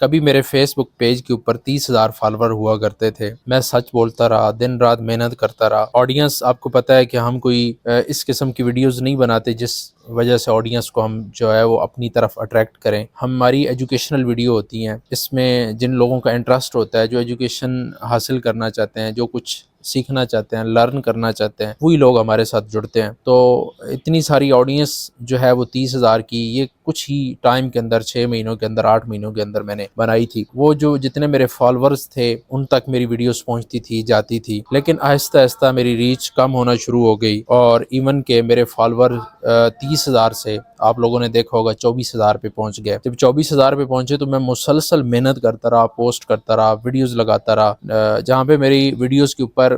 کبھی میرے فیس بک پیج کے اوپر 30,000 فالوور ہوا کرتے تھے، میں سچ بولتا رہا، دن رات محنت کرتا رہا۔ آڈینس آپ کو پتہ ہے کہ ہم کوئی اس قسم کی ویڈیوز نہیں بناتے جس وجہ سے آڈینس کو ہم جو ہے وہ اپنی طرف اٹریکٹ کریں۔ ہماری ایجوکیشنل ویڈیو ہوتی ہیں، اس میں جن لوگوں کا انٹرسٹ ہوتا ہے، جو ایجوکیشن حاصل کرنا چاہتے ہیں، جو کچھ سیکھنا چاہتے ہیں، لرن کرنا چاہتے ہیں، وہی لوگ ہمارے ساتھ جڑتے ہیں۔ تو اتنی ساری آڈینس جو ہے وہ 30,000 کی یہ کچھ ہی ٹائم کے اندر، 6 مہینوں کے اندر، 8 مہینوں کے اندر میں نے بنائی تھی۔ وہ جو جتنے میرے فالورز تھے ان تک میری ویڈیوز پہنچتی تھی، جاتی تھی، لیکن آہستہ آہستہ میری ریچ کم ہونا شروع ہو گئی، اور ایون کہ میرے فالور 30,000 سے آپ لوگوں نے دیکھا ہوگا 24,000 پہ پہنچ گئے۔ جب 24,000 پہ پہنچے تو میں مسلسل محنت کرتا رہا، پوسٹ کرتا رہا، ویڈیوز لگاتا رہا، جہاں پہ میری ویڈیوز کے اوپر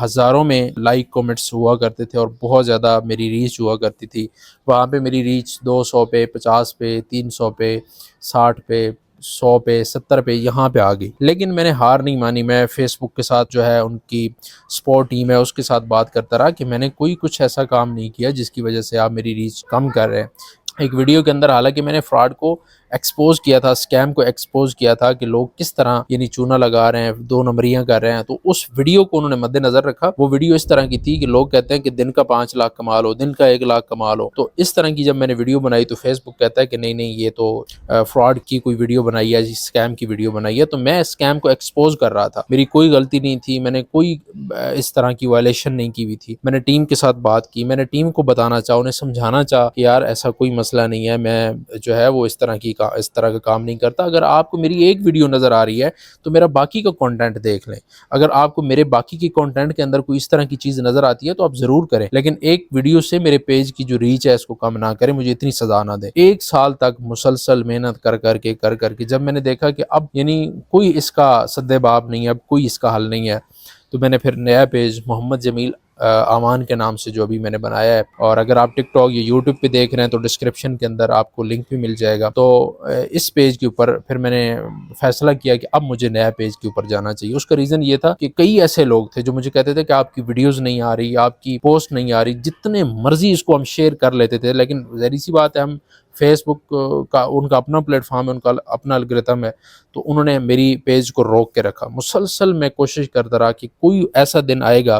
ہزاروں میں لائک کومنٹس ہوا کرتے تھے اور بہت زیادہ میری ریچ ہوا کرتی تھی، وہاں پہ میری ریچ 200 پہ، 50 پہ، 300 پہ، 60 پہ، 100 پہ، 70 پہ، یہاں پہ آ گئی۔ لیکن میں نے ہار نہیں مانی، میں فیس بک کے ساتھ جو ہے ان کی سپورٹ ٹیم ہے اس کے ساتھ بات کرتا رہا کہ میں نے کوئی کچھ ایسا کام نہیں کیا جس کی وجہ سے آپ میری ریچ کم کر رہے ہیں۔ ایک ویڈیو کے اندر حالانکہ میں نے فراڈ کو ایکسپوز کیا تھا، اسکیم کو ایکسپوز کیا تھا کہ لوگ کس طرح یعنی چونا لگا رہے ہیں، 2 نمبریاں کر رہے ہیں، تو اس ویڈیو کو انہوں نے مد نظر رکھا۔ وہ ویڈیو اس طرح کی تھی کہ لوگ کہتے ہیں کہ دن کا 5 لاکھ کما لو، دن کا 1 لاکھ کما لو۔ تو اس طرح کی جب میں نے ویڈیو بنائی تو فیس بک کہتا ہے کہ نہیں نہیں، یہ تو فراڈ کی کوئی ویڈیو بنائی ہے، اسکیم کی ویڈیو بنائی ہے۔ تو میں اسکیم کو ایکسپوز کر رہا تھا، میری کوئی غلطی نہیں تھی، میں نے کوئی اس طرح کی وائلیشن نہیں کی ہوئی تھی۔ میں نے ٹیم کے ساتھ بات کی، میں نے ٹیم کو بتانا چاہا، انہیں سمجھانا چاہا کہ یار ایسا کوئی مسئلہ نہیں ہے، میں جو ہے وہ اس طرح کا کام نہیں کرتا۔ اگر آپ کو میری ایک ویڈیو نظر آ رہی ہے تو میرا باقی کا کنٹینٹ دیکھ لیں، اگر آپ کو میرے باقی کے کنٹینٹ کے اندر کوئی اس طرح کی چیز نظر آتی ہے تو آپ ضرور کریں، لیکن ایک ویڈیو سے میرے پیج کی جو ریچ ہے اس کو کم نہ کریں، مجھے اتنی سزا نہ دیں۔ 1 سال تک مسلسل محنت کر کے جب میں نے دیکھا کہ اب یعنی کوئی اس کا سد باب نہیں ہے، اب کوئی اس کا حل نہیں ہے، تو میں نے پھر نیا پیج محمد جمیل امان کے نام سے جو ابھی میں نے بنایا ہے، اور اگر آپ ٹک ٹاک یا یوٹیوب پہ دیکھ رہے ہیں تو ڈسکرپشن کے اندر آپ کو لنک بھی مل جائے گا۔ تو اس پیج کے اوپر پھر میں نے فیصلہ کیا کہ اب مجھے نیا پیج کے اوپر جانا چاہیے۔ اس کا ریزن یہ تھا کہ کئی ایسے لوگ تھے جو مجھے کہتے تھے کہ آپ کی ویڈیوز نہیں آ رہی، آپ کی پوسٹ نہیں آ رہی، جتنے مرضی اس کو ہم شیئر کر لیتے تھے، لیکن ظاہر سی بات ہے ہم فیس بک کا ان کا اپنا پلیٹ فارم ہے، ان کا اپنا الگورتھم ہے، تو انہوں نے میری پیج کو روک کے رکھا۔ مسلسل میں کوشش کرتا رہا کہ کوئی ایسا دن آئے گا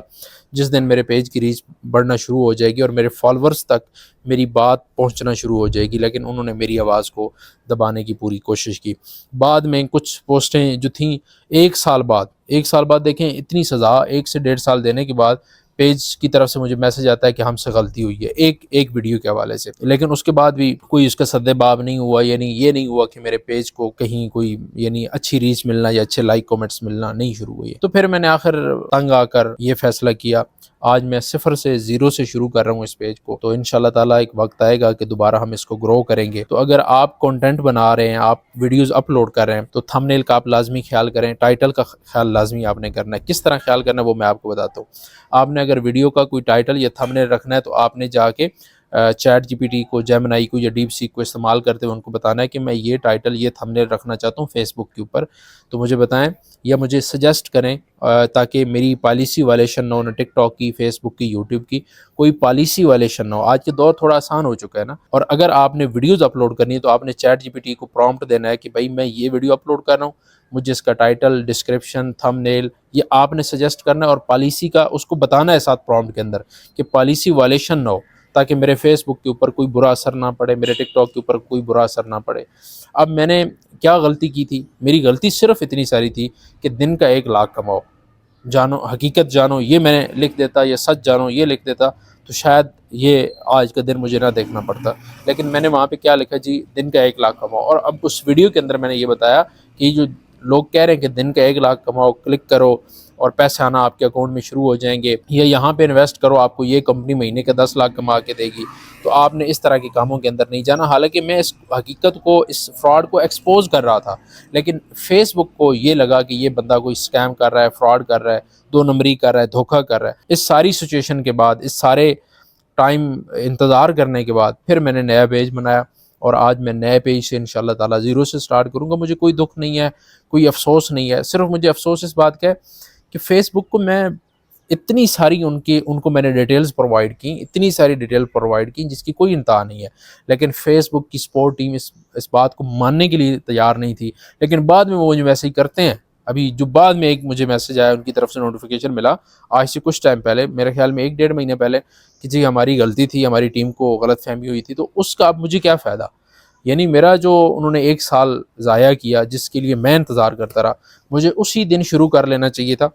جس دن میرے پیج کی ریچ بڑھنا شروع ہو جائے گی اور میرے فالورز تک میری بات پہنچنا شروع ہو جائے گی، لیکن انہوں نے میری آواز کو دبانے کی پوری کوشش کی۔ بعد میں کچھ پوسٹیں جو تھیں 1 سال بعد دیکھیں اتنی سزا 1 سے 1.5 سال دینے کے بعد پیج کی طرف سے مجھے میسج آتا ہے کہ ہم سے غلطی ہوئی ہے ایک ویڈیو کے حوالے سے، لیکن اس کے بعد بھی کوئی اس کا سد باب نہیں ہوا، یعنی یہ نہیں ہوا کہ میرے پیج کو کہیں کوئی یعنی اچھی ریچ ملنا یا اچھے لائک کومنٹس ملنا نہیں شروع ہوئی۔ تو پھر میں نے آخر تنگ آ کر یہ فیصلہ کیا، آج میں 0 سے شروع کر رہا ہوں اس پیج کو، تو انشاءاللہ تعالیٰ ایک وقت آئے گا کہ دوبارہ ہم اس کو گرو کریں گے۔ تو اگر آپ کنٹینٹ بنا رہے ہیں، آپ ویڈیوز اپلوڈ کر رہے ہیں، تو تھمبنیل کا آپ لازمی خیال کریں، ٹائٹل کا خیال لازمی آپ نے کرنا ہے۔ کس طرح خیال کرنا ہے وہ میں آپ کو بتاتا ہوں۔ آپ نے اگر ویڈیو کا کوئی ٹائٹل یا تھمبنیل رکھنا ہے تو آپ نے جا کے چیٹ جی پی ٹی کو، جیمنائی کو یا ڈیپ سیک کو استعمال کرتے ہوئے ان کو بتانا ہے کہ میں یہ ٹائٹل، یہ تھمبنیل رکھنا چاہتا ہوں فیس بک کے اوپر، تو مجھے بتائیں یا مجھے سجیسٹ کریں تاکہ میری پالیسی وائلیشن نہ ہو، نہ ٹک ٹاک کی، فیس بک کی، یوٹیوب کی، کوئی پالیسی وائلیشن نہ ہو۔ آج کے دور تھوڑا آسان ہو چکا ہے نا، اور اگر آپ نے ویڈیوز اپلوڈ کرنی ہے تو آپ نے چیٹ جی پی ٹی کو پرومپٹ دینا ہے کہ بھائی میں یہ ویڈیو اپلوڈ کر رہا ہوں، مجھے اس کا ٹائٹل، ڈسکرپشن، تھمبنیل یہ آپ نے سجیسٹ کرنا ہے، اور پالیسی کا اس کو بتانا ہے ساتھ پرومپٹ کے اندر کہ پالیسی وائلیشن نہ ہو، تاکہ میرے فیس بک کے اوپر کوئی برا اثر نہ پڑے، میرے ٹک ٹاک کے اوپر کوئی برا اثر نہ پڑے۔ اب میں نے کیا غلطی کی تھی؟ میری غلطی صرف اتنی ساری تھی کہ دن کا 1 لاکھ کماؤ، جانو حقیقت جانو یہ میں نے لکھ دیتا، یا سچ جانو یہ لکھ دیتا تو شاید یہ آج کا دن مجھے نہ دیکھنا پڑتا، لیکن میں نے وہاں پہ کیا لکھا جی دن کا 1 لاکھ کماؤ۔ اور اب اس ویڈیو کے اندر میں نے یہ بتایا کہ یہ جو لوگ کہہ رہے ہیں کہ دن کا 1 لاکھ کماؤ، کلک کرو اور پیسے آنا آپ کے اکاؤنٹ میں شروع ہو جائیں گے، یا یہاں پہ انویسٹ کرو آپ کو یہ کمپنی مہینے کا 10 لاکھ کما کے دے گی، تو آپ نے اس طرح کے کاموں کے اندر نہیں جانا۔ حالانکہ میں اس حقیقت کو، اس فراڈ کو ایکسپوز کر رہا تھا، لیکن فیس بک کو یہ لگا کہ یہ بندہ کوئی اسکیم کر رہا ہے، فراڈ کر رہا ہے، 2 نمبری کر رہا ہے، دھوکہ کر رہا ہے۔ اس ساری سچویشن کے بعد، اس سارے ٹائم انتظار کرنے کے بعد پھر میں نے نیا پیج بنایا، اور آج میں نئے پیج سے انشاءاللہ تعالیٰ 0 سے سٹارٹ کروں گا۔ مجھے کوئی دکھ نہیں ہے، کوئی افسوس نہیں ہے، صرف مجھے افسوس اس بات کا ہے کہ فیس بک کو میں اتنی ساری ان کو میں نے ڈیٹیلز پرووائڈ کی، اتنی ساری ڈیٹیل پرووائڈ کی جس کی کوئی انتہا نہیں ہے، لیکن فیس بک کی سپورٹ ٹیم اس بات کو ماننے کے لیے تیار نہیں تھی۔ لیکن بعد میں وہ جو ویسے ہی کرتے ہیں، ابھی جو بعد میں ایک مجھے میسج آیا ان کی طرف سے، نوٹیفیکیشن ملا آج سے کچھ ٹائم پہلے، میرے خیال میں 1 ڈیڑھ مہینے پہلے، کہ جی ہماری غلطی تھی، ہماری ٹیم کو غلط فہمی ہوئی تھی، تو اس کا اب مجھے کیا فائدہ؟ یعنی میرا جو انہوں نے 1 سال ضائع کیا جس کے لیے میں انتظار کرتا رہا، مجھے اسی دن شروع کر لینا چاہیے تھا۔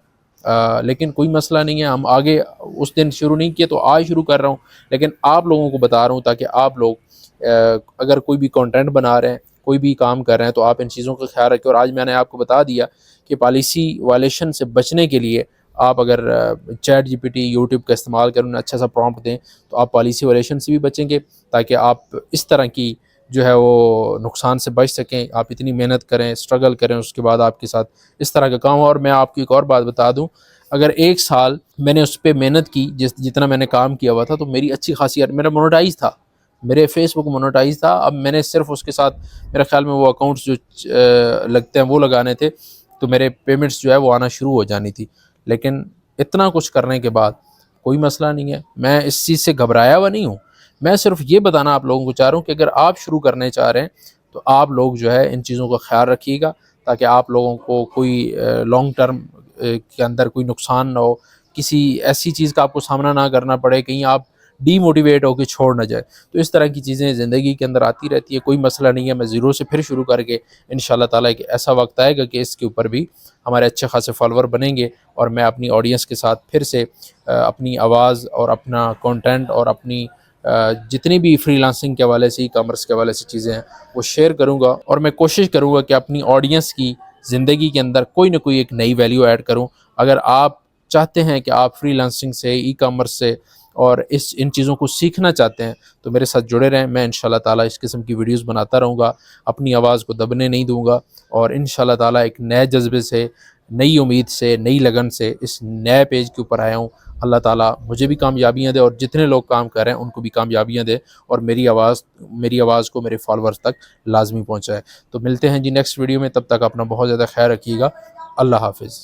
لیکن کوئی مسئلہ نہیں ہے، ہم آگے اس دن شروع نہیں کیے تو آج شروع کر رہا ہوں، لیکن آپ لوگوں کو بتا رہا ہوں تاکہ آپ لوگ اگر کوئی بھی کنٹینٹ بنا رہے ہیں، کوئی بھی کام کر رہے ہیں، تو آپ ان چیزوں کا خیال رکھیں۔ اور آج میں نے آپ کو بتا دیا کہ پالیسی وائلیشن سے بچنے کے لیے آپ اگر chat G P T, YouTube کا استعمال کریں، انہیں اچھا سا پرومپٹ دیں، تو آپ پالیسی وائلیشن سے بھی بچیں گے، تاکہ آپ اس طرح کی جو ہے وہ نقصان سے بچ سکیں۔ آپ اتنی محنت کریں، اسٹرگل کریں، اس کے بعد آپ کے ساتھ اس طرح کا کام ہو۔ اور میں آپ کو ایک اور بات بتا دوں، اگر 1 سال میں نے اس پہ محنت کی، جتنا میں نے کام کیا ہوا تھا، تو میری اچھی خاصی میرا مونوٹائز تھا، میرے فیس بک مونوٹائز تھا۔ اب میں نے صرف اس کے ساتھ میرے خیال میں وہ اکاؤنٹس جو لگتے ہیں وہ لگانے تھے، تو میرے پیمنٹس جو ہے وہ آنا شروع ہو جانی تھی۔ لیکن اتنا کچھ کرنے کے بعد کوئی مسئلہ نہیں ہے، میں اس چیز سے گھبرایا ہوا نہیں ہوں۔ میں صرف یہ بتانا آپ لوگوں کو چاہ رہا ہوں کہ اگر آپ شروع کرنے چاہ رہے ہیں تو آپ لوگ جو ہے ان چیزوں کا خیال رکھیے گا، تاکہ آپ لوگوں کو کوئی لانگ ٹرم کے اندر کوئی نقصان نہ ہو، کسی ایسی چیز کا آپ کو سامنا نہ کرنا پڑے، کہیں آپ ڈی موٹیویٹ ہو کے چھوڑ نہ جائے۔ تو اس طرح کی چیزیں زندگی کے اندر آتی رہتی ہے، کوئی مسئلہ نہیں ہے۔ میں زیرو سے پھر شروع کر کے انشاءاللہ تعالیٰ ایک ایسا وقت آئے گا کہ اس کے اوپر بھی ہمارے اچھے خاصے فالوور بنیں گے، اور میں اپنی آڈینس کے ساتھ پھر سے اپنی آواز اور اپنا کنٹینٹ اور اپنی جتنی بھی فری لانسنگ کے حوالے سے، ای کامرس کے حوالے سے چیزیں ہیں وہ شیئر کروں گا، اور میں کوشش کروں گا کہ اپنی آڈینس کی زندگی کے اندر کوئی نہ کوئی ایک نئی ویلیو ایڈ کروں۔ اگر آپ چاہتے ہیں کہ آپ فری لانسنگ سے، ای کامرس سے اور ان چیزوں کو سیکھنا چاہتے ہیں، تو میرے ساتھ جڑے رہیں۔ میں انشاءاللہ تعالیٰ اس قسم کی ویڈیوز بناتا رہوں گا، اپنی آواز کو دبنے نہیں دوں گا، اور انشاءاللہ تعالیٰ ایک نئے جذبے سے، نئی امید سے، نئی لگن سے اس نئے پیج کے اوپر آیا ہوں۔ اللہ تعالیٰ مجھے بھی کامیابیاں دے، اور جتنے لوگ کام کر رہے ہیں ان کو بھی کامیابیاں دے، اور میری آواز کو میرے فالورز تک لازمی پہنچائے۔ تو ملتے ہیں جی نیکسٹ ویڈیو میں، تب تک اپنا بہت زیادہ خیال رکھیے گا۔ اللہ حافظ۔